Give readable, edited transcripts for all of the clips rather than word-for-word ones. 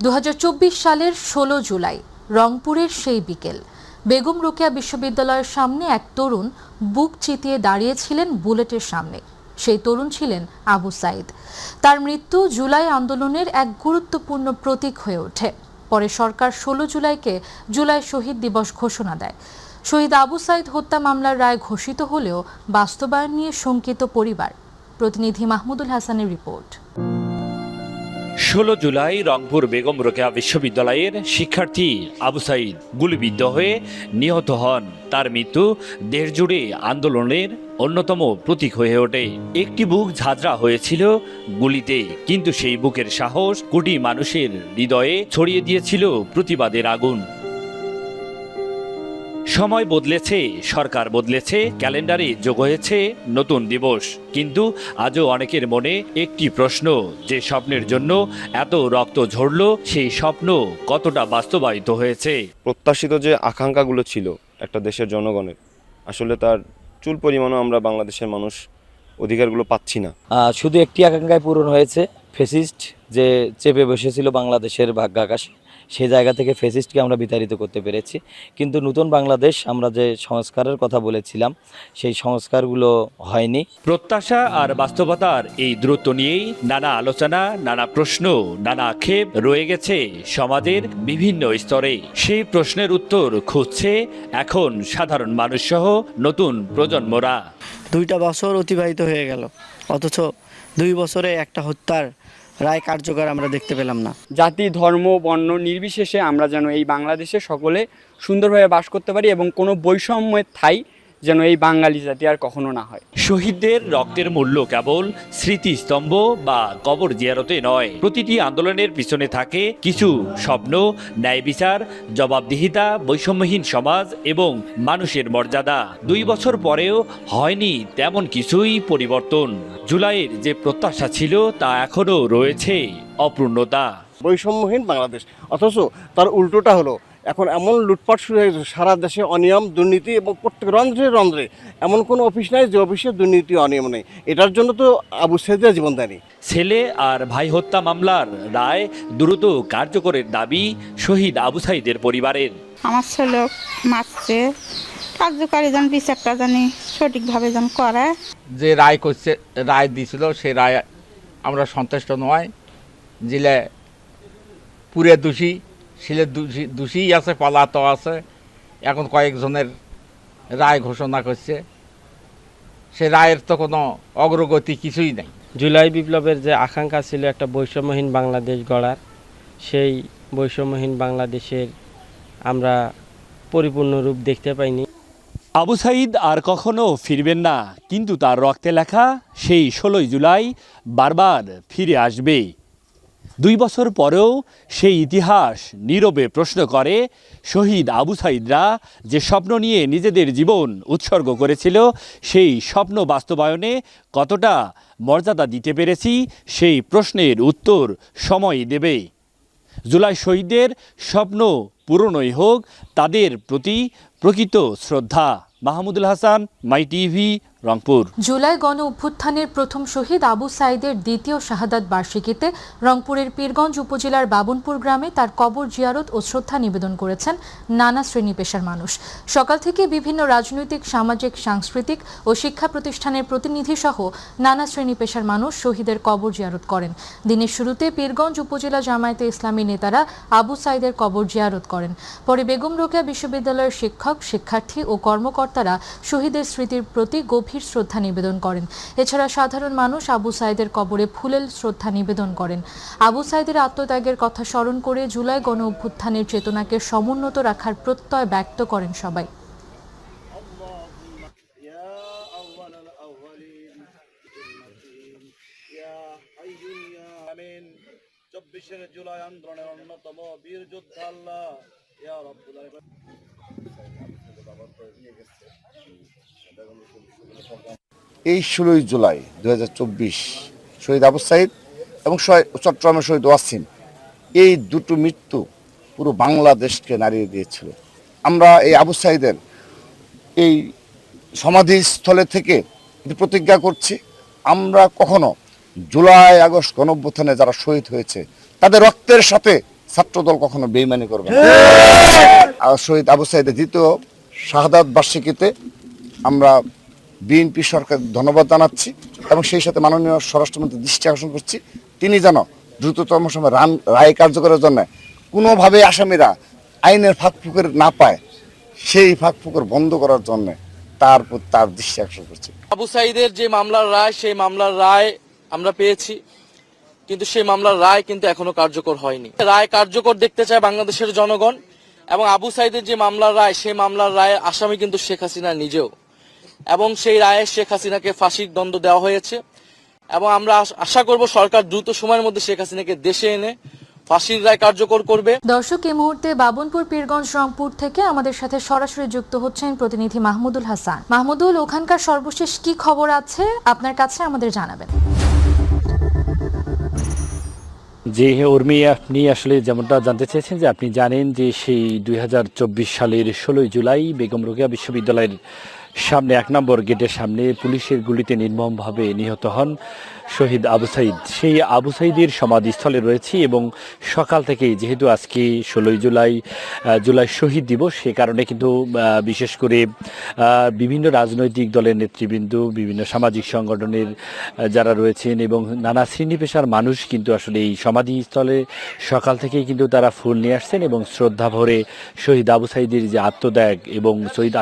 2024 সালের 16 জুলাই রংপুরের সেই বিকেল বেগম রোকেয়া বিশ্ববিদ্যালয়ের সামনে এক তরুণ বুক চিতিয়ে দাঁড়িয়েছিলেন বুলেটের সামনে। সেই তরুণ ছিলেন আবু সাইদ। তার মৃত্যু জুলাই আন্দোলনের এক গুরুত্বপূর্ণ প্রতীক হয়ে ওঠে। পরে সরকার 16 জুলাইকে জুলাই শহীদ দিবস ঘোষণা দেয়। শহীদ আবু সাইদ হত্যা মামলার রায় ঘোষিত হলেও বাস্তবায়ন নিয়ে শঙ্কিত পরিবার। প্রতিনিধি মাহমুদুল হাসানের রিপোর্ট। 16 জুলাই রংপুর বেগম রোকেয়া বিশ্ববিদ্যালয়ের শিক্ষার্থী আবু সাইদ গুলিবিদ্ধ হয়ে নিহত হন। তার মৃত্যু দেশজুড়ে আন্দোলনের অন্যতম প্রতীক হয়ে ওঠে। একটি বুক ঝাঁঝরা হয়েছিল গুলিতে, কিন্তু সেই বুকের সাহস কোটি মানুষের হৃদয়ে ছড়িয়ে দিয়েছিল প্রতিবাদের আগুন। সময় বদলেছে, সরকার বদলেছে, ক্যালেন্ডারে যোগ হয়েছে নতুন দিবস, কিন্তু আজও অনেকের মনে একটি প্রশ্ন, যে স্বপ্নের জন্য এত রক্ত ঝরল সেই স্বপ্ন কতটা বাস্তবায়িত হয়েছে। প্রত্যাশিত যে আকাঙ্ক্ষাগুলো ছিল একটা দেশের জনগণের, আসলে তার চুল পরিমাণও আমরা বাংলাদেশের মানুষ অধিকারগুলো পাচ্ছি না। শুধু একটি আকাঙ্ক্ষায় পূরণ হয়েছে, ফ্যাসিস্ট যে চেপে বসেছিল বাংলাদেশের ভাগ্যাকাশে, সেই জায়গা থেকে ফ্যাসিস্টকে আমরা বিতাড়িত করতে পেরেছি। কিন্তু নতুন বাংলাদেশ আমরা যে সংস্কারের কথা বলেছিলাম সেই সংস্কারগুলো হয়নি। প্রত্যাশা আর বাস্তবতার এই দূরত্ব নিয়েই নানা আলোচনা, নানা প্রশ্ন, নানা আক্ষেপ রয়ে গেছে সমাজের বিভিন্ন স্তরে। সেই প্রশ্নের উত্তর খুঁজছে এখন সাধারণ মানুষ সহ নতুন প্রজন্মরা। 2টা বছর অতিবাহিত হয়ে গেল, অথচ 2 বছরে একটা হত্যার রায় কার্যকর আমরা দেখতে পেলাম না। জাতি, ধর্ম, বর্ণ নির্বিশেষে আমরা যেন এই বাংলাদেশে সকলে সুন্দরভাবে বাস করতে পারি এবং কোনো বৈষম্যের ঠাঁই যেন এই বাঙালি জাতি আর কখনো না হয়। শহীদদের রক্তের মূল্য কেবল স্মৃতিস্তম্ভ বা কবর জিয়ারতে নয়, প্রতিটি আন্দোলনের পিছনে থাকে কিছু স্বপ্ন, ন্যায় বিচার, জবাবদিহিতা, বৈষম্যহীন সমাজ এবং মানুষের মর্যাদা। 2 বছর পরেও হয়নি তেমন কিছুই পরিবর্তন। জুলাইয়ের যে প্রত্যাশা ছিল তা এখনো রয়েছে অপূর্ণতা। বৈষম্যহীন বাংলাদেশ, অথচ তার উল্টোটা হলো এখন এমন লুটপাট শুরু হয়ে গেছে সারা দেশে, অনিয়ম, দুর্নীতি এবং প্রত্যেক রন্ধ্রে রন্ধ্রে এমন কোনো অফিস নাই যে অফিসে দুর্নীতি, অনিয়ম নেই। এটার জন্য তো আবু সাইদের জীবন দেয়নি। ছেলে আর ভাই হত্যা মামলার রায় দ্রুত কার্যকরের দাবি শহীদ আবু সাইদের পরিবারের। আমার ছেলে মারছে, কার্যকারী যেন বিচারটা জানি সঠিকভাবে যেন করে। যে রায় দিয়েছিল সে রায় আমরা সন্তুষ্ট নয়। জিলে পুরে দোষী, ছেলে দোষী আছে, পলাত আছে। এখন কয়েকজনের রায় ঘোষণা করছে, সে রায়ের তো কোনো অগ্রগতি কিছুই নেই। জুলাই বিপ্লবের যে আকাঙ্ক্ষা ছিল একটা বৈষম্যহীন বাংলাদেশ গড়ার, সেই বৈষম্যহীন বাংলাদেশের আমরা পরিপূর্ণ রূপ দেখতে পাইনি। আবু সাইদ আর কখনো ফিরবেন না, কিন্তু তার রক্তে লেখা সেই 16 জুলাই বারবার ফিরে আসবে। 2 বছর পরেও সেই ইতিহাস নীরবে প্রশ্ন করে, শহীদ আবু সাইদরা যে স্বপ্ন নিয়ে নিজেদের জীবন উৎসর্গ করেছিল সেই স্বপ্ন বাস্তবায়নে কতটা মর্যাদা দিতে পেরেছি, সেই প্রশ্নের উত্তর সময় দেবে। জুলাই শহীদদের স্বপ্ন পূরণই হোক তাদের প্রতি প্রকৃত শ্রদ্ধা। মাহমুদুল হাসান, মাই টিভি, রংপুর। জুলাই গণ অভ্যুত্থানের প্রথম শহীদ আবু সাইদের দ্বিতীয় শাহাদাত বার্ষিকীতে রংপুরের পীরগঞ্জ উপজেলার বাবনপুর গ্রামে তার কবর জিয়ারত ও শ্রদ্ধা নিবেদন করেছেন নানা শ্রেণী পেশার মানুষ। সকাল থেকে বিভিন্ন রাজনৈতিক, সামাজিক, সাংস্কৃতিক ও শিক্ষা প্রতিষ্ঠানের প্রতিনিধি সহ নানা শ্রেণী পেশার মানুষ শহীদের কবর জিয়ারত করেন। দিনের শুরুতে পীরগঞ্জ উপজেলা জামায়াতে ইসলামী নেতারা আবু সাইদের কবর জিয়ারত করেন। পরে বেগম রোকেয়া বিশ্ববিদ্যালয়ের শিক্ষক, শিক্ষার্থী ও কর্মকর্তারা শহীদের স্মৃতির প্রতি গভীর শ্রদ্ধা নিবেদন করেন। এছাড়া সাধারণ মানুষ আবু সাইদের কবরে ফুলেল শ্রদ্ধা নিবেদন করেন। আবু সাইদের আত্মত্যাগের কথা স্মরণ করে জুলাই গণ অভ্যুত্থানের চেতনাকে সমুন্নত রাখার প্রত্যয় ব্যক্ত করেন সবাই। 24 জুলাই আন্দোলনের অন্যতম বীর যোদ্ধা আল্লাহ ইয়া রাব্বুল আলামিন। এই 16 জুলাই 2024 শহীদ আবু সাইদ এবং চট্টগ্রামের শহীদ ওয়াসিম, এই দুটো মৃত্যু পুরো বাংলাদেশকে নাড়িয়ে দিয়েছিল। আমরা এই আবু সাইদের এই সমাধিস্থলে থেকে প্রতিজ্ঞা করছি, আমরা কখনো জুলাই আগস্ট গণঅভ্যুত্থানে যারা শহীদ হয়েছে তাদের রক্তের সাথে ছাত্রদল কখনো বেইমানি করবে না। আর শহীদ আবু সাইদের দ্বিতীয় শাহাদাত বার্ষিকীতে আমরা বিএনপি সরকার ধন্যবাদ জানাচ্ছি এবং সেই সাথে মাননীয় স্বরাষ্ট্রমন্ত্রী দৃষ্টি আকর্ষণ করছি, তিনি যেন দ্রুততম সময় রায় কার্যকরের জন্য কোনোভাবে আসামিরা আইনের ফাঁকফুকের না পায়, সেই ফাঁকফুকের বন্ধ করার জন্য তার দৃষ্টি আকর্ষণ করছি। আবু সাইদের যে মামলার রায়, সেই মামলার রায় আমরা পেয়েছি, কিন্তু সেই মামলার রায় কিন্তু এখনো কার্যকর হয়নি। রায় কার্যকর দেখতে চায় বাংলাদেশের জনগণ, এবং আবু সাইদের যে মামলার রায়, সেই মামলার রায়ের আসামি কিন্তু শেখ হাসিনা নিজেও, এবং সেই রায়ে শেখ হাসিনাকে ফাঁসির দণ্ড দেওয়া হয়েছে। এবং আমরা আশা করব সরকার দ্রুত সময়ের মধ্যে শেখ হাসিনাকে দেশে এনে ফাঁসির রায় কার্যকর করবে। দর্শক, এই মুহূর্তে বাবনপুর, পীরগঞ্জ, রংপুর থেকে আমাদের সাথে সরাসরি যুক্ত হচ্ছেন প্রতিনিধি মাহমুদুল হাসান। মাহমুদুল, ওখানকার সর্বশেষ কি খবর আছে আপনার কাছে আমাদের জানাবেন। যে উর্মি, আপনি আসলে যেমনটা জানতে চেয়েছেন যে আপনি জানেন যে সেই 2024 সালের 16 জুলাই বেগম রোকেয়া বিশ্ববিদ্যালয়ের সামনে 1 নম্বর গেটের সামনে পুলিশের গুলিতে নির্মমভাবে নিহত হন শহীদ আবু সাইদ। সেই আবু সাইদের সমাধিস্থলে রয়েছে এবং সকাল থেকেই, যেহেতু আজকে 16 জুলাই শহীদ দিবস, সে কারণে কিন্তু বিশেষ করে বিভিন্ন রাজনৈতিক দলের নেতৃবৃন্দ, বিভিন্ন সামাজিক সংগঠনের যারা রয়েছেন এবং নানা শ্রেণী পেশার মানুষ কিন্তু আসলে এই সমাধিস্থলে সকাল থেকেই কিন্তু তারা ফুল নিয়ে আসছেন এবং শ্রদ্ধা ভরে শহীদ আবু সাইদের যে আত্মত্যাগ এবং শহীদ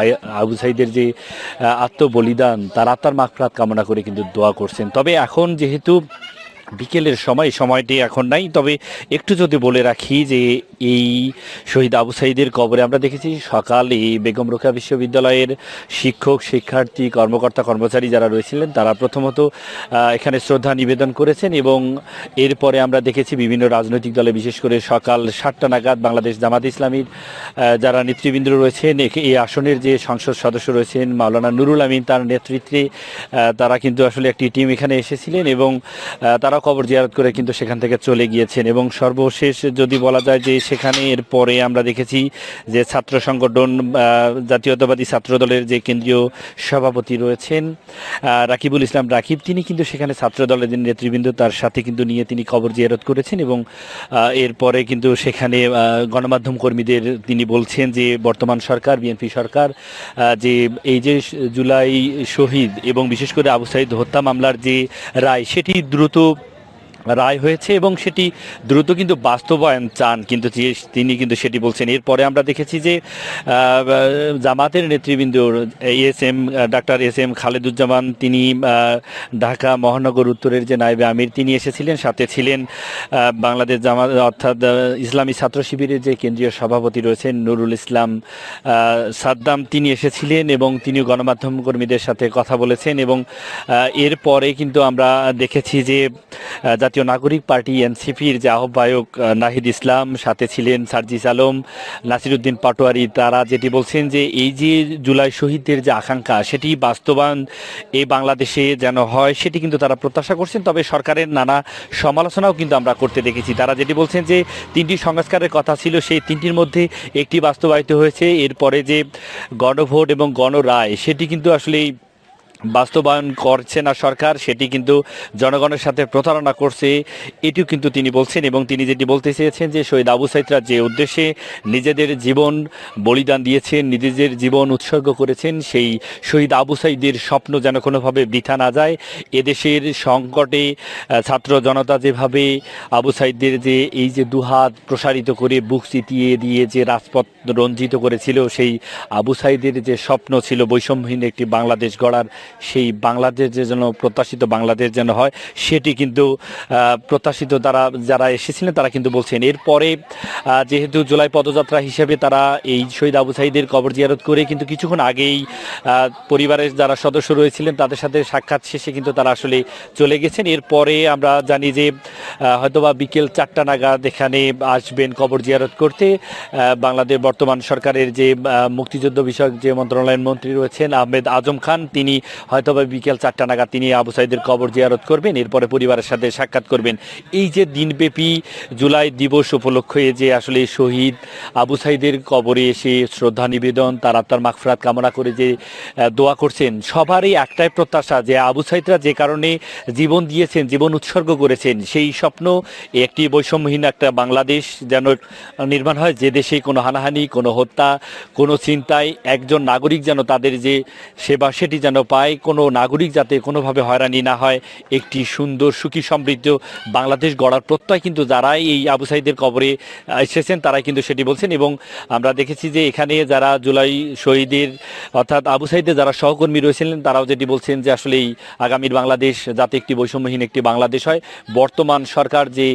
আবু সাইদের যে আত্মবলিদান, তার আত্মার মাগফিরাত কামনা করে কিন্তু দোয়া করছেন। তবে এখন যেহেতু বিকেলের সময়টি এখন নাই, তবে একটু যদি বলে রাখি যে এই শহীদ আবু সাইদের কবরে আমরা দেখেছি সকালে বেগম রোকেয়া বিশ্ববিদ্যালয়ের শিক্ষক, শিক্ষার্থী, কর্মকর্তা, কর্মচারী যারা রয়েছিলেন তারা প্রথমত এখানে শ্রদ্ধা নিবেদন করেছেন এবং এরপরে আমরা দেখেছি বিভিন্ন রাজনৈতিক দলে, বিশেষ করে সকাল 7টা নাগাদ বাংলাদেশ জামাত ইসলামীর যারা নেতৃবৃন্দ রয়েছেন, এই আসনের যে সংসদ সদস্য রয়েছেন মাওলানা নুরুল আমিন, তার নেতৃত্বে তারা কিন্তু আসলে একটি টিম এখানে এসেছিলেন এবং তারা কবর জিয়ারত করে কিন্তু সেখান থেকে চলে গিয়েছেন। এবং সর্বশেষ যদি বলা যায় যে সেখানে এরপরে আমরা দেখেছি যে ছাত্র সংগঠন, জাতীয়তাবাদী ছাত্র দলের যে কেন্দ্রীয় সভাপতি রয়েছেন রাকিবুল ইসলাম রাকিব, তিনি কিন্তু সেখানে ছাত্র দলের নেতৃবৃন্দ তার সাথে কিন্তু নিয়ে তিনি কবর জিয়ারত করেছেন এবং এরপরে কিন্তু সেখানে গণমাধ্যম কর্মীদের তিনি বলছেন যে বর্তমান সরকার, বিএনপি সরকার, যে এই যে জুলাই শহীদ এবং বিশেষ করে আবু সাইদ হত্যা মামলার যে রায়, সেটি দ্রুত রায় হয়েছে এবং সেটি দ্রুত কিন্তু বাস্তবায়ন চান, কিন্তু তিনি কিন্তু সেটি বলছেন। এরপরে আমরা দেখেছি যে জামাতের নেতৃবৃন্দ ডাক্তার এস এম খালেদুজ্জামান, তিনি ঢাকা মহানগর উত্তরের যে নায়েবে আমির, তিনি এসেছিলেন। সাথে ছিলেন বাংলাদেশ জামাত অর্থাৎ ইসলামী ছাত্র শিবিরের যে কেন্দ্রীয় সভাপতি রয়েছেন নুরুল ইসলাম সাদ্দাম, তিনি এসেছিলেন এবং তিনি গণমাধ্যম কর্মীদের সাথে কথা বলেছেন। এবং এরপরে কিন্তু আমরা দেখেছি যে জাতীয় নাগরিক পার্টি এনসিপির যে আহ্বায়ক নাহিদ ইসলাম, সাথে ছিলেন সার্জিস আলম, নাসিরউদ্দিন পাটোয়ারি, তারা যেটি বলছেন যে এই যে জুলাই শহীদদের যে আকাঙ্ক্ষা, সেটি বাস্তবায়ন এই বাংলাদেশে যেন হয়, সেটি কিন্তু তারা প্রত্যাশা করছেন। তবে সরকারের নানা সমালোচনাও কিন্তু আমরা করতে দেখেছি। তারা যেটি বলছেন যে 3টি সংস্কারের কথা ছিল, সেই 3টির মধ্যে একটি বাস্তবায়িত হয়েছে, এরপরে যে গণভোট এবং গণরায়, সেটি কিন্তু আসলে বাস্তবায়ন করছে না সরকার, সেটি কিন্তু জনগণের সাথে প্রতারণা করছে, এটিও কিন্তু তিনি বলছেন। এবং তিনি যেটি বলতে চেয়েছেন যে শহীদ আবু সাইদরা যে উদ্দেশ্যে নিজেদের জীবন বলিদান দিয়েছেন, নিজেদের জীবন উৎসর্গ করেছেন, সেই শহীদ আবু সাইদের স্বপ্ন যেন কোনোভাবে বৃথা না যায়। এদেশের সংকটে ছাত্র জনতা যেভাবে আবু সাইদের যে এই যে দুহাত প্রসারিত করে বুক চিতিয়ে দিয়ে যে রাজপথ রঞ্জিত করেছিল, সেই আবু সাইদের যে স্বপ্ন ছিল বৈষম্যহীন একটি বাংলাদেশ গড়ার, সেই বাংলাদেশ যে যেন প্রত্যাশিত বাংলাদেশ যেন হয়, সেটি কিন্তু প্রত্যাশিত তারা যারা এসেছিলেন তারা কিন্তু বলছেন। এরপরে যেহেতু জুলাই পদযাত্রা হিসেবে তারা এই শহীদ আবু সাইদের কবর জিয়ারত করে কিন্তু কিছুক্ষণ আগেই পরিবারের যারা সদস্য রয়েছিলেন তাদের সাথে সাক্ষাৎ শেষে কিন্তু তারা আসলে চলে গেছেন। এরপরে আমরা জানি যে হয়তোবা বিকেল 4টা নাগাদ এখানে আসবেন কবর জিয়ারত করতে বাংলাদেশ বর্তমান সরকারের যে মুক্তিযুদ্ধ বিষয়ক যে মন্ত্রণালয়ের মন্ত্রী রয়েছেন আহমেদ আজম খান, তিনি হয়তোবা বিকেল 4টা নাগাদ তিনি আবু সাইদের কবর জিয়ারত করবেন, এরপরে পরিবারের সাথে সাক্ষাৎ করবেন। এই যে দিনব্যাপী জুলাই দিবস উপলক্ষে যে আসলে শহীদ আবু সাইদের কবরে এসে শ্রদ্ধা নিবেদন, তার আত্মার মাগফিরাত কামনা করে যে দোয়া করছেন, সবারই একটাই প্রত্যাশা যে আবু সাইদরা যে কারণে জীবন দিয়েছেন, জীবন উৎসর্গ করেছেন, সেই স্বপ্ন একটি বৈষম্যহীন একটা বাংলাদেশ যেন নির্মাণ হয়, যে দেশে কোনো হানাহানি, কোনো হত্যা, কোনো চিন্তায় একজন নাগরিক যেন তাদের যে সেবা সেটি যেন পায়, কোনো নাগরিক যাতে কোনোভাবে হয়রানি না হয়, একটি সুন্দর সুখী সমৃদ্ধ বাংলাদেশ গড়ার প্রত্যয় কিন্তু যারাই এই আবু সাইদের কবরে এসেছেন তারাই কিন্তু সেটি বলছেন। এবং আমরা দেখেছি যে এখানে যারা জুলাই শহীদের অর্থাৎ আবু সাইদের যারা সহকর্মী রয়েছিলেন তারাও যেটি বলছেন যে আসলে এই আগামীর বাংলাদেশ যাতে একটি বৈষম্যহীন একটি বাংলাদেশ হয়, বর্তমান সরকার যে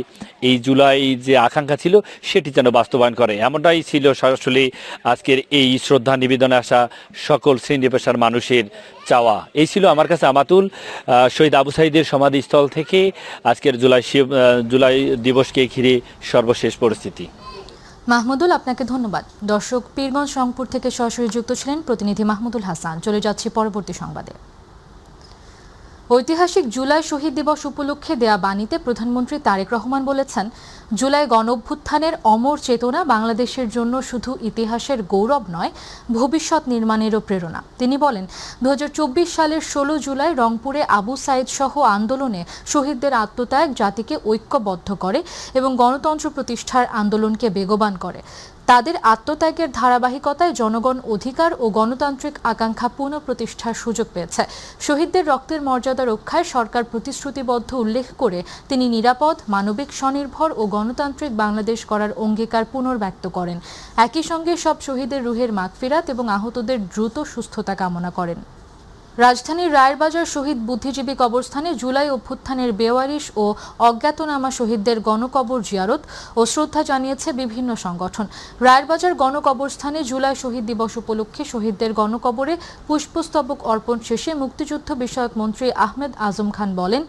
এই জুলাই যে আকাঙ্ক্ষা ছিল সেটি যেন বাস্তবায়ন করে, এমনটাই ছিল আসলে আজকের এই শ্রদ্ধা নিবেদনে আসা সকল শ্রেণী পেশার মানুষের চাওয়া। এই ছিল আমার কাছে আমাতুল শহীদ আবু সাইদের সমাধিস্থল থেকে আজকের জুলাই দিবসকে ঘিরে সর্বশেষ পরিস্থিতি। মাহমুদুল, আপনাকে ধন্যবাদ। দর্শক, পীরগঞ্জ রংপুর থেকে সরাসরি যুক্ত ছিলেন প্রতিনিধি মাহমুদুল হাসান। চলে যাচ্ছি পরবর্তী সংবাদে। ঐতিহাসিক জুলাই শহীদ দিবস উপলক্ষে দেয়া বাণীতে প্রধানমন্ত্রী তারেক রহমান বলেছেন, জুলাই গণঅভ্যুত্থানের অমর চেতনা বাংলাদেশের জন্য শুধু ইতিহাসের গৌরব নয়, ভবিষ্যৎ নির্মাণেরও প্রেরণা। তিনি বলেন, 2024 সালের 16 জুলাই রংপুরে আবু সাইদ সহ আন্দোলনে শহীদদের আত্মত্যাগ জাতিকে ঐক্যবদ্ধ করে এবং গণতন্ত্র প্রতিষ্ঠার আন্দোলনকে বেগবান করে। তাদের আত্মত্যাগের ধারাবাহিকতায় জনগণ অধিকার ও গণতান্ত্রিক আকাঙ্ক্ষা পুনঃপ্রতিষ্ঠার সুযোগ পেয়েছে। শহীদদের রক্তের মর্যাদা রক্ষায় সরকার প্রতিশ্রুতিবদ্ধ উল্লেখ করে তিনি নিরাপদ, মানবিক, স্বনির্ভর ও গণতান্ত্রিক বাংলাদেশ করার অঙ্গীকার পুনর্ব্যক্ত করেন। একই সঙ্গে সব শহীদের রুহের মাগফিরাত এবং আহতদের দ্রুত সুস্থতা কামনা করেন। রাজধানীর রায়েরবাজার শহীদ বুদ্ধিজীবী কবরস্থানে জুলাই অভ্যুত্থানের বেওয়ারিশ ও অজ্ঞাতনামা শহীদদের গণকবর জিয়ারত ও শ্রদ্ধা জানিয়েছে বিভিন্ন সংগঠন। রায়েরবাজার গণকবরস্থানে জুলাই শহীদ দিবস উপলক্ষে শহীদদের গণকবরে পুষ্পস্তবক অর্পণ শেষে মুক্তিযুদ্ধ বিষয়ক মন্ত্রী আহমেদ আজম খান বলেন,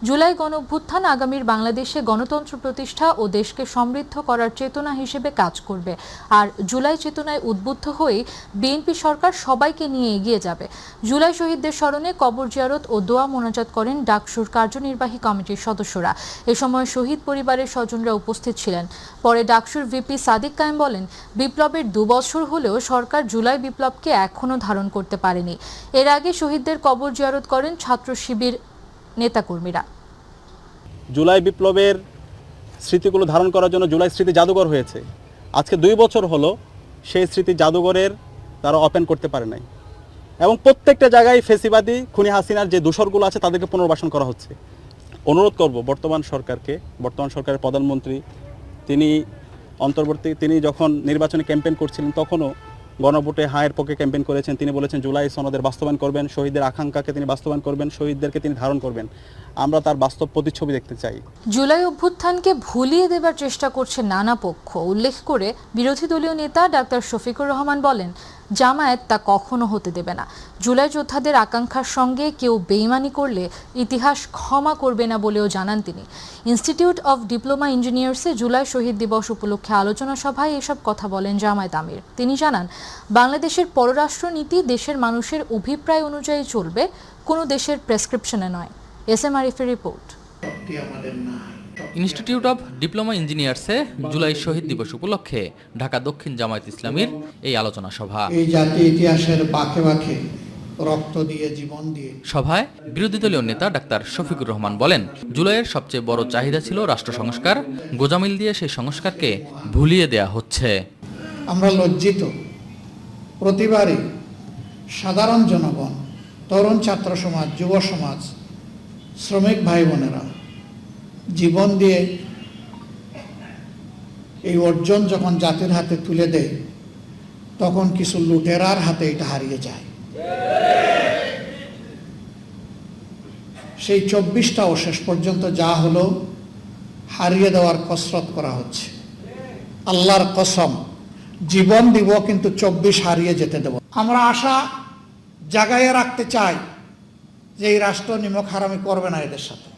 জুলাই গণঅভ্যুত্থান আগামীর বাংলাদেশে গণতন্ত্র প্রতিষ্ঠা ও দেশকে সমৃদ্ধ করার চেতনা হিসেবে কাজ করবে। আর জুলাই চেতনায় উদ্বুদ্ধ হয়ে বিএনপি সরকার সবাইকে নিয়ে এগিয়ে যাবে। জুলাই শহীদদের স্মরণে কবর জিয়ারত ও দোয়া মোনাজাত করেন ডাকসুর কার্যনির্বাহী কমিটির সদস্যরা। এ সময় শহীদ পরিবারের স্বজনরা উপস্থিত ছিলেন। পরে ডাকসুর ভিপি সাদিক কায়েম বলেন, বিপ্লবের 2 বছর হলেও সরকার জুলাই বিপ্লবকে এখনও ধারণ করতে পারেনি। এর আগে শহীদদের কবর জিয়ারত করেন ছাত্র শিবির নেতাকর্মীরা। জুলাই বিপ্লবের স্মৃতিগুলো ধারণ করার জন্য জুলাই স্মৃতি জাদুঘর হয়েছে। আজকে 2 বছর হলো সেই স্মৃতি জাদুঘরের তারা ওপেন করতে পারে নাই এবং প্রত্যেকটা জায়গায় ফেসিবাদী খুনি হাসিনার যে দূষরগুলো আছে তাদেরকে পুনর্বাসন করা হচ্ছে। অনুরোধ করব বর্তমান সরকারের প্রধানমন্ত্রী তিনি যখন নির্বাচনী ক্যাম্পেইন করছিলেন তখনও গণভোটে হায়ের পক্ষে ক্যাম্পেইন করেছেন। তিনি বলেছেন জুলাই সনদের বাস্তবায়ন করবেন, শহীদদের আকাঙ্ক্ষাকে তিনি বাস্তবায়ন করবেন, শহীদদেরকে তিনি ধারণ করবেন। আমরা তার বাস্তব প্রতিচ্ছবি দেখতে চাই। জুলাই অভ্যুত্থানকে ভুলিয়ে দেবার চেষ্টা করছে নানা পক্ষ উল্লেখ করে বিরোধী দলীয় নেতা ডাক্তার শফিকুর রহমান বলেন, জামায়াত তা কখনো হতে দেবে না। জুলাই যোদ্ধাদের আকাঙ্ক্ষার সঙ্গে কেউ বেইমানি করলে ইতিহাস ক্ষমা করবে না বলেও জানান তিনি। ইনস্টিটিউট অব ডিপ্লোমা ইঞ্জিনিয়ার্সে জুলাই শহীদ দিবস উপলক্ষে আলোচনা সভায় এসব কথা বলেন জামায়াত আমির। তিনি জানান, বাংলাদেশের পররাষ্ট্রনীতি দেশের মানুষের অভিপ্রায় অনুযায়ী চলবে, কোনো দেশের প্রেসক্রিপশনে নয়। এসএম আরিফের রিপোর্ট। ইনস্টিটিউট অব ডিপ্লোমা ইঞ্জিনিয়ার্সে জুলাই শহীদ দিবস উপলক্ষে ঢাকা দক্ষিণ জামায়াত ইসলামীর এই আলোচনা সভা। এই জাতীয় ইতিহাসের বাঁকে বাঁকে রক্ত দিয়ে জীবন দিয়ে সভায় বিরোধী দলীয় নেতা ডাক্তার শফিকুর রহমান বলেন, জুলাইয়ের সবচেয়ে বড় চাহিদা ছিল রাষ্ট্র সংস্কার, গোজামিল দিয়ে সেই সংস্কারকে ভুলিয়ে দেয়া হচ্ছে। আমরা লজ্জিত। প্রতিবারই সাধারণ জনগণ, তরুণ ছাত্র সমাজ, যুব সমাজ, শ্রমিক ভাই বোনেরা জীবন দিয়ে এই অর্জন যখন জাতির হাতে তুলে দেয় তখন কিছু লুটেরার হাতে এটা হারিয়ে যায়। সেই 24টাও শেষ পর্যন্ত যা হলো হারিয়ে দেওয়ার কসরত করা হচ্ছে। আল্লাহর কসম, জীবন দিব কিন্তু 24 হারিয়ে যেতে দেব। আমরা আশা জাগাইয়ে রাখতে চাই যে এই রাষ্ট্র নিমক হারামি করবে না এদের সাথে,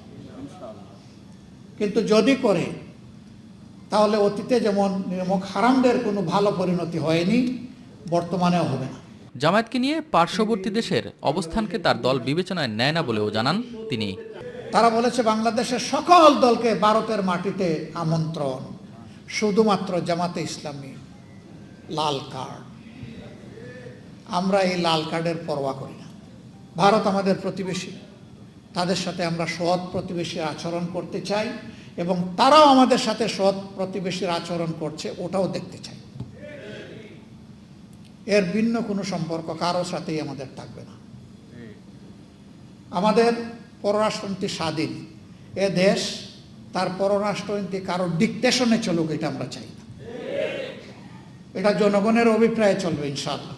কিন্তু যদি করে তাহলে অতীতে যেমন নিমক হারামদের কোনো ভালো পরিণতি হয়নি, বর্তমানেও হবে না। জামায়াতকে নিয়ে পার্শ্ববর্তী দেশের অবস্থানকে তার দল বিবেচনায় নেয় না বলেও জানান তিনি। তারা বলেছে বাংলাদেশের সকল দলকে ভারতের মাটিতে আমন্ত্রণ, শুধুমাত্র জামাতে ইসলামী লাল কার্ড। আমরা এই লাল কার্ডের পরোয়া করি না। ভারত আমাদের প্রতিবেশী, তাদের সাথে আমরা সৎ প্রতিবেশীর আচরণ করতে চাই এবং তারাও আমাদের সাথে সৎ প্রতিবেশীর আচরণ করছে ওটাও দেখতে চাই। এর ভিন্ন কোনো সম্পর্ক কারোর সাথেই আমাদের থাকবে না। আমাদের পররাষ্ট্রনীতি স্বাধীন, এ দেশ তার পররাষ্ট্রনীতি কারোর ডিকটেশনে চলুক এটা আমরা চাই না। এটা জনগণের অভিপ্রায়ে চলবে ইনশাআল্লাহ।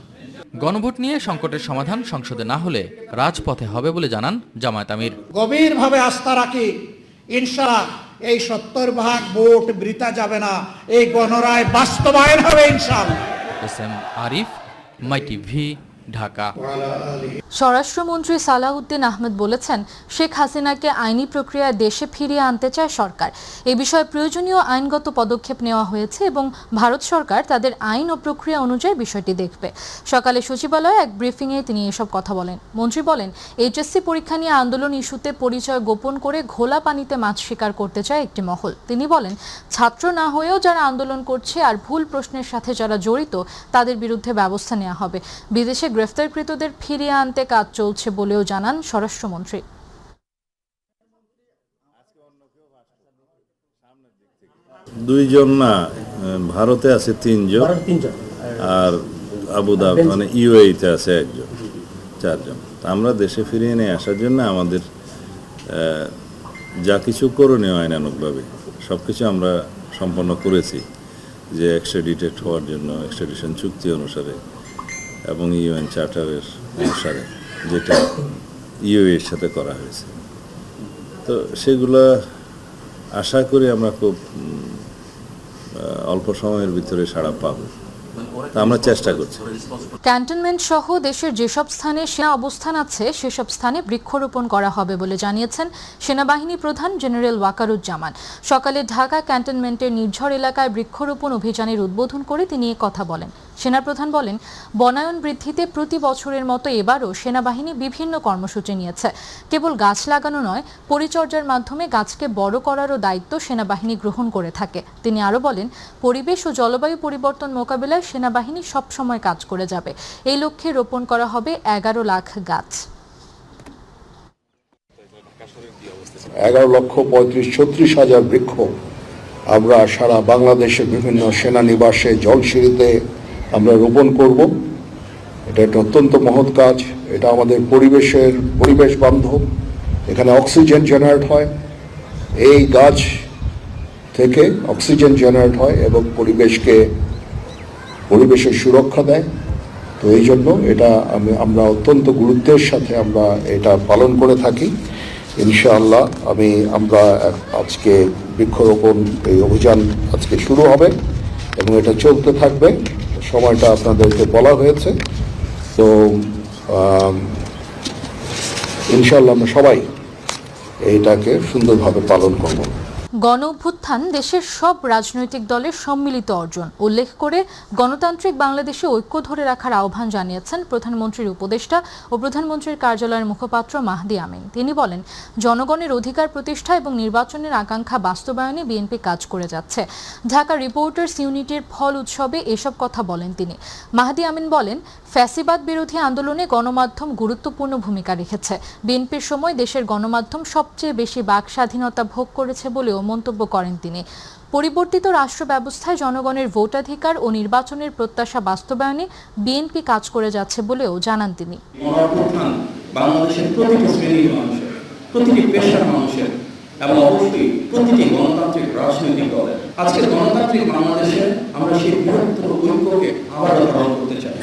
গণভোট নিয়ে সংকটের সমাধান সংসদে না হলে রাজপথে হবে বলে জানান জামায়াত আমির। গভীরভাবে আস্থা রাখি ইনশাআল্লাহ এই 70% ভোট বৃথা যাবে না, এই গণরায় বাস্তবায়ন হবে ইনশাআল্লাহ। এস.এম. আরিফ, মাই টিভি, ঢাকা। স্বরাষ্ট্রমন্ত্রী সালাউদ্দিন আহমেদ বলেছেন, শেখ হাসিনাকে আইনি প্রক্রিয়ায় দেশে ফিরিয়ে আনতে চায় সরকার। এ বিষয়ে প্রয়োজনীয় আইনগত পদক্ষেপ নেওয়া হয়েছে এবং ভারত সরকার তাদের আইন ও প্রক্রিয়া অনুযায়ী বিষয়টি দেখবে। সকালে সচিবালয়ে এক ব্রিফিংয়ে তিনি এসব কথা বলেন। মন্ত্রী বলেন, এইচএসসি পরীক্ষা নিয়ে আন্দোলন ইস্যুতে পরিচয় গোপন করে ঘোলা পানিতে মাছ শিকার করতে চায় একটি মহল। তিনি বলেন, ছাত্র না হয়েও যারা আন্দোলন করছে আর ভুল প্রশ্নের সাথে যারা জড়িত তাদের বিরুদ্ধে ব্যবস্থা নেওয়া হবে। বিদেশে গ্রেফতারকৃতদের ফিরিয়ে আনতে কাজ চলছে বলেও জানান স্বরাষ্ট্রমন্ত্রী। দুইজন না, ভারতে আছে 3 জন আর আবুধাবি মানে ইউএইতে আছে 1 জন, 4 জন। আমরা দেশে ফিরিয়ে নিয়ে আসার জন্য আমাদের যা কিছু করণীয় আইনানুগভাবে সব কিছু আমরা সম্পন্ন করেছি, যে এক্সট্রাডিটেড হওয়ার জন্য এক্সট্রাডিশন চুক্তি অনুসারে এবং ইউএন চার্টারের অনুসারে যেটা ইউএর সাথে করা হয়েছে। তো সেগুলো আশা করি আমরা খুব অল্প সময়ের ভিতরে সাড়া পাবো, তা আমরা চেষ্টা করছি। ক্যান্টনমেন্ট সহ দেশের যেসব স্থানে সেনা অবস্থান আছে সেসব স্থানে বৃক্ষরোপণ করা হবে বলে জানিয়েছেন সেনাবাহিনী প্রধান জেনারেল ওয়াকারুজ্জামান। সকালে ঢাকা ক্যান্টনমেন্টের নির্ঝর এলাকায় বৃক্ষরোপণ অভিযানের উদ্বোধন করে তিনি এ কথা বলেন। সেনাপ্রধান বলেন, বনায়ন বৃদ্ধিতে প্রতি বছরের মতো এবারও সেনাবাহিনী বিভিন্ন কর্মসূচি নিয়েছে। কেবল গাছ লাগানো নয়, পরিচর্যার মাধ্যমে গাছকে বড় করারও দায়িত্ব সেনাবাহিনী গ্রহণ করে থাকে। তিনি আরও বলেন, পরিবেশ ও জলবায়ু পরিবর্তন মোকাবিলায় সেনাবাহিনী সবসময় কাজ করে যাবে। এই লক্ষ্যে রোপণ করা হবে 11 লাখ গাছ। 11,35,36,000 বৃক্ষ আমরা সারা বাংলাদেশের বিভিন্ন সেনানিবাসে, জলসিঁড়িতে আমরা রোপণ করব। এটা একটা অত্যন্ত মহৎ কাজ। এটা আমাদের পরিবেশ বান্ধব। এখানে অক্সিজেন জেনারেট হয়, এই গাছ থেকে অক্সিজেন জেনারেট হয় এবং পরিবেশের সুরক্ষা দেয়। তো এই জন্য এটা আমরা অত্যন্ত গুরুত্বের সাথে আমরা এটা পালন করে থাকি। ইনশাআল্লাহ আমরা আজকে বৃক্ষরোপণ এই অভিযান আজকে শুরু হবে এবং এটা চলতে থাকবে। সময়টা আপনাদেরকে বলা হয়েছে। তো ইনশাআল্লাহ আমরা সবাই এইটাকে সুন্দরভাবে পালন করব। গণ অভ্যুত্থান দেশের সব রাজনৈতিক দলের সম্মিলিত অর্জন উল্লেখ করে গণতান্ত্রিক বাংলাদেশে ঐক্য ধরে রাখার আহ্বান জানিয়েছেন প্রধানমন্ত্রীর উপদেষ্টা ও প্রধানমন্ত্রীর কার্যালয়ের মুখপাত্র মাহদি আমিন। তিনি বলেন, জনগণের অধিকার প্রতিষ্ঠা এবং নির্বাচনের আকাঙ্ক্ষা বাস্তবায়নে বিএনপি কাজ করে যাচ্ছে। ঢাকা রিপোর্টার্স ইউনিটির ফল উৎসবে এসব কথা বলেন তিনি। মাহদি আমিন বলেন, ফ্যাসিবাদ বিরোধী আন্দোলনে গণমাধ্যম গুরুত্বপূর্ণ ভূমিকা রেখেছে। বিএনপির সময় দেশের গণমাধ্যম সবচেয়ে বেশি বাক স্বাধীনতা ভোগ করেছে বলেও মন্তব্য করেন তিনি। পরিবর্তিত রাষ্ট্র ব্যবস্থায় জনগণের ভোটাধিকার ও নির্বাচনের প্রত্যাশা বাস্তবায়নে বিএনপি কাজ করে যাচ্ছে বলেও জানান তিনি। বাংলাদেশের প্রতিটি শ্রেণীর মানুষের, প্রতিটি পেশার মানুষের এবং অবশ্যই প্রতিটি গণতান্ত্রিক রাজনৈতিক দলের আজকের গণতান্ত্রিক বাংলাদেশে আমরা সেই বৃহত্তর ঐক্যকে আবার ধারণ করতে চাই।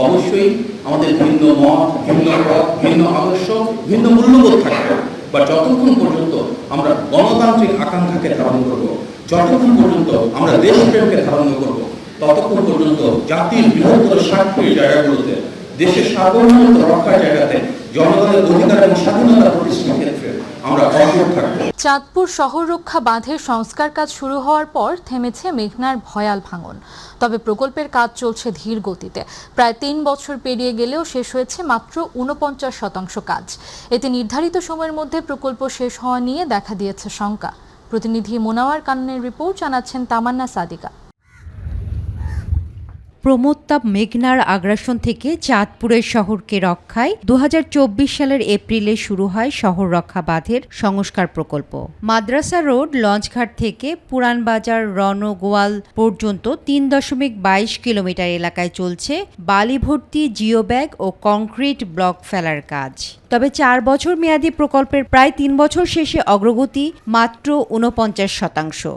অবশ্যই আমাদের ভিন্ন মত, ভিন্ন পথ, ভিন্ন আদর্শ, ভিন্ন মূল্যবোধ থাকবে, বা যতক্ষণ পর্যন্ত আমরা গণতান্ত্রিক আকাঙ্ক্ষাকে ধারণ করব, যতক্ষণ পর্যন্ত আমরা দেশপ্রেমকে ধারণ করব, ততক্ষণ পর্যন্ত জাতির বৃহত্তর স্বার্থের জায়গাগুলোতে, দেশের সার্বভৌমত্ব রক্ষার জায়গাতে, জনগণের অধিকার এবং স্বাধীনতা প্রতিষ্ঠার ক্ষেত্রে ক্ষেত্রে আমরা কঠোর থাকব। চাঁদপুর শহর রক্ষা বাঁধের সংস্কার কাজ শুরু হওয়ার পর থেমেছে মেঘনার ভয়াল ভাঙন। তবে প্রকল্পের কাজ চলছে ধীর গতিতে। প্রায় 3 বছর পেরিয়ে গেলেও শেষ হয়েছে মাত্র 49% কাজ। এতে নির্ধারিত সময়ের মধ্যে প্রকল্প শেষ হওয়া নিয়ে দেখা দিয়েছে শঙ্কা। প্রতিনিধি মোনাওয়ার কাননের রিপোর্ট জানাচ্ছেন তামান্না সাদিকা। প্রমত্তাপ মেঘনার আগ্রাসন থেকে চাঁদপুরের শহরকে রক্ষায় 2024 সালের এপ্রিলে শুরু হয় শহর রক্ষা বাঁধের সংস্কার প্রকল্প। মাদ্রাসা রোড লঞ্চঘাট থেকে পুরানবাজার রণগোয়াল পর্যন্ত 3.22 কিলোমিটার এলাকায় চলছে বালি ভর্তি জিও ব্যাগ ও কংক্রিট ব্লক ফেলার কাজ। তবে 4 বছর মেয়াদী প্রকল্পের প্রায় 3 বছর শেষে অগ্রগতি মাত্র 49%।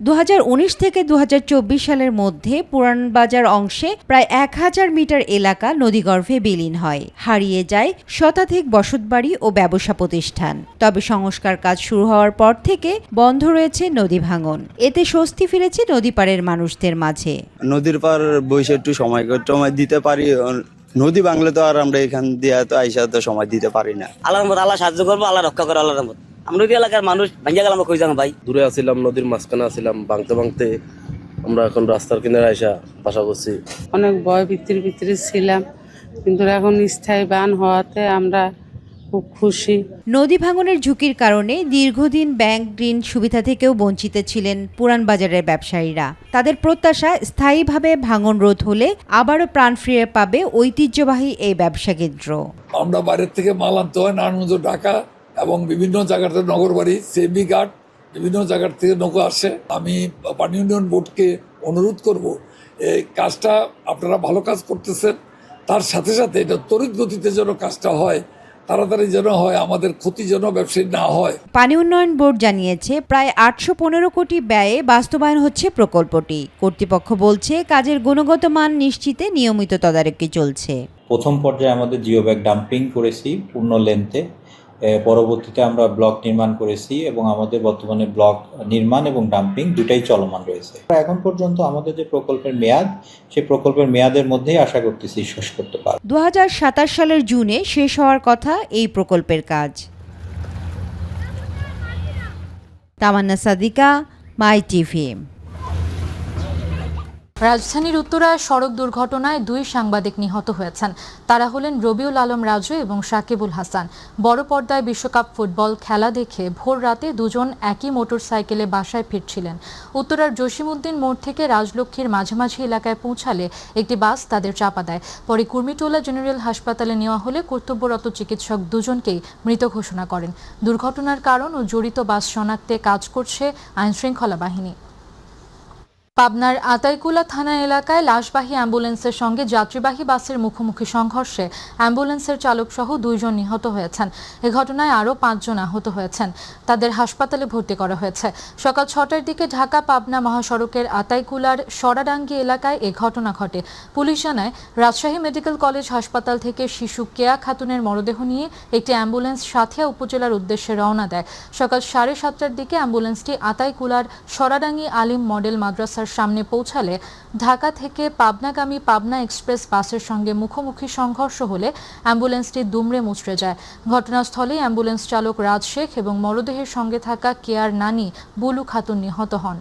2019 থেকে 2024 সালের মধ্যে পুরানবাজার অংশে প্রায় 1000 মিটার এলাকা নদীগর্ভে বিলীন হয়। হারিয়ে যায় শতাধিক বসতবাড়ি ও ব্যবসা প্রতিষ্ঠান। তবে সংস্কার কাজ শুরু হওয়ার পর থেকে বন্ধ রয়েছে নদী ভাঙন। এতে স্বস্তি ফিরেছে নদীপাড়ের মানুষদের মাঝে। নদীর পার বসে একটু সময় দিতে পারি। নদী ভাঙলে তো আর আমরা এখান দিয়ে তো আইসা তো সময় দিতে পারি না। আল্লাহ সাহায্য করবো, আল্লাহ রক্ষা করে, আল্লাহ রহমত। আমরা এলাকার মানুষ ভাঙ্গা গেলাম, কই যাবো ভাই? দূরে আছিলাম, নদীর মাঝখানে আছিলাম, ভাঙতে আমরা এখন রাস্তার কিনারে আইসা বাসা করছি। অনেক ভয় ভিতরে ছিলাম, কিন্তু এখন স্থায়ী বান হওয়াতে আমরা খুব খুশি। নদী ভাঙনের ঝুঁকির কারণে দীর্ঘদিন ব্যাংক ঋণ সুবিধা থেকেও বঞ্চিত ছিলেন পুরানবাজারের ব্যবসায়ীরা। তাদের প্রত্যাশা স্থায়ীভাবে ভাঙন রোধ হলে আবারও প্রাণ ফিরে পাবে ঐতিহ্যবাহী এই ব্যবসা কেন্দ্র। আমরা বাইরের থেকে মাল আনতে হয়, নারায়ণগঞ্জ, ঢাকা এবং বিভিন্ন জায়গাতে নগরবাড়ি, সেবি ঘাট, বিভিন্ন জায়গার থেকে নৌকা আসে। আমি পানি উন্নয়ন বোর্ডকে অনুরোধ করব, এই কাজটা আপনারা ভালো কাজ করতেছেন, তার সাথে সাথে এটা তড়িৎ গতিতে যেন কাজটা হয়, তাড়াতাড়ি যেন হয়, আমাদের ক্ষতি যেন ব্যবসায়ী না হয়। পানি উন্নয়ন বোর্ড জানিয়েছে প্রায় 815 কোটি ব্যয়ে বাস্তবায়ন হচ্ছে প্রকল্পটি। কর্তৃপক্ষ বলছে কাজের গুণগত মান নিশ্চিতে নিয়মিত তদারকি চলছে। প্রথম পর্যায়ে আমাদের জিও ব্যাগ ডাম্পিং করেছি পূর্ণ লেন্থে, পরবর্তীতে আমরা ব্লক নির্মাণ করেছি এবং আমাদের বর্তমানে ব্লক নির্মাণ এবং ডাম্পিং দুটাই চলমান রয়েছে। এখন পর্যন্ত আমাদের যে প্রকল্পের মেয়াদ, সেই প্রকল্পের মেয়াদের মধ্যেই আশা করতেছি শেষ করতে পারব। 2027 সালের জুনে শেষ হওয়ার কথা এই প্রকল্পের কাজ। তামান্না সাদিকা, মাই টিভি। রাজধানীর উত্তরায় সড়ক দুর্ঘটনায় 2 সাংবাদিক নিহত হয়েছেন। তারা হলেন রবিউল আলম রাজু এবং সাকিবুল হাসান। বড় পর্দায় বিশ্বকাপ ফুটবল খেলা দেখে ভোর রাতে দুজন একই মোটরসাইকেলে বাসায় ফিরছিলেন। উত্তরার জসিমউদ্দিন মোড় থেকে রাজলক্ষ্মীর মাঝামাঝি এলাকায় পৌঁছালে একটি বাস তাদের চাপা দেয়। পরে কুর্মিটোলা জেনারেল হাসপাতালে নেওয়া হলে কর্তব্যরত চিকিৎসক দুজনকেই মৃত ঘোষণা করেন। দুর্ঘটনার কারণ ও জড়িত বাস শনাক্তে কাজ করছে আইনশৃঙ্খলা বাহিনী। পাবনার আতাইকুলা থানা এলাকায় লাশবাহী অ্যাম্বুলেন্সের সঙ্গে যাত্রীবাহী বাসের মুখোমুখি সংঘর্ষে অ্যাম্বুলেন্সের চালক সহ 2 জন নিহত হয়েছেন। এ ঘটনায় আরও 5 জন আহত হয়েছেন। তাদের হাসপাতালে ভর্তি করা হয়েছে। সকাল 6টার দিকে ঢাকা পাবনা মহাসড়কের আতাইকুলার সরাডাঙ্গি এলাকায় এ ঘটনা ঘটে। পুলিশ জানায় রাজশাহী মেডিকেল কলেজ হাসপাতাল থেকে শিশু কেয়া খাতুনের মরদেহ নিয়ে একটি অ্যাম্বুলেন্স সাথিয়া উপজেলার উদ্দেশ্যে রওনা দেয়। সকাল 7:30টার দিকে অ্যাম্বুলেন্সটি আতাইকুলার সরাডাঙ্গি আলিম মডেল মাদ্রাসা সামনে পৌঁছালে ঢাকা থেকে পাবনাগামী পাবনা এক্সপ্রেস বাসের সঙ্গে মুখোমুখি সংঘর্ষ হলে অ্যাম্বুলেন্সটি দুমড়ে মুচড়ে যায়। ঘটনাস্থলেই অ্যাম্বুলেন্স চালক রাজ শেখ এবং মরদেহের সঙ্গে থাকা কেয়ার নানি বুলু খাতুন নিহত হন।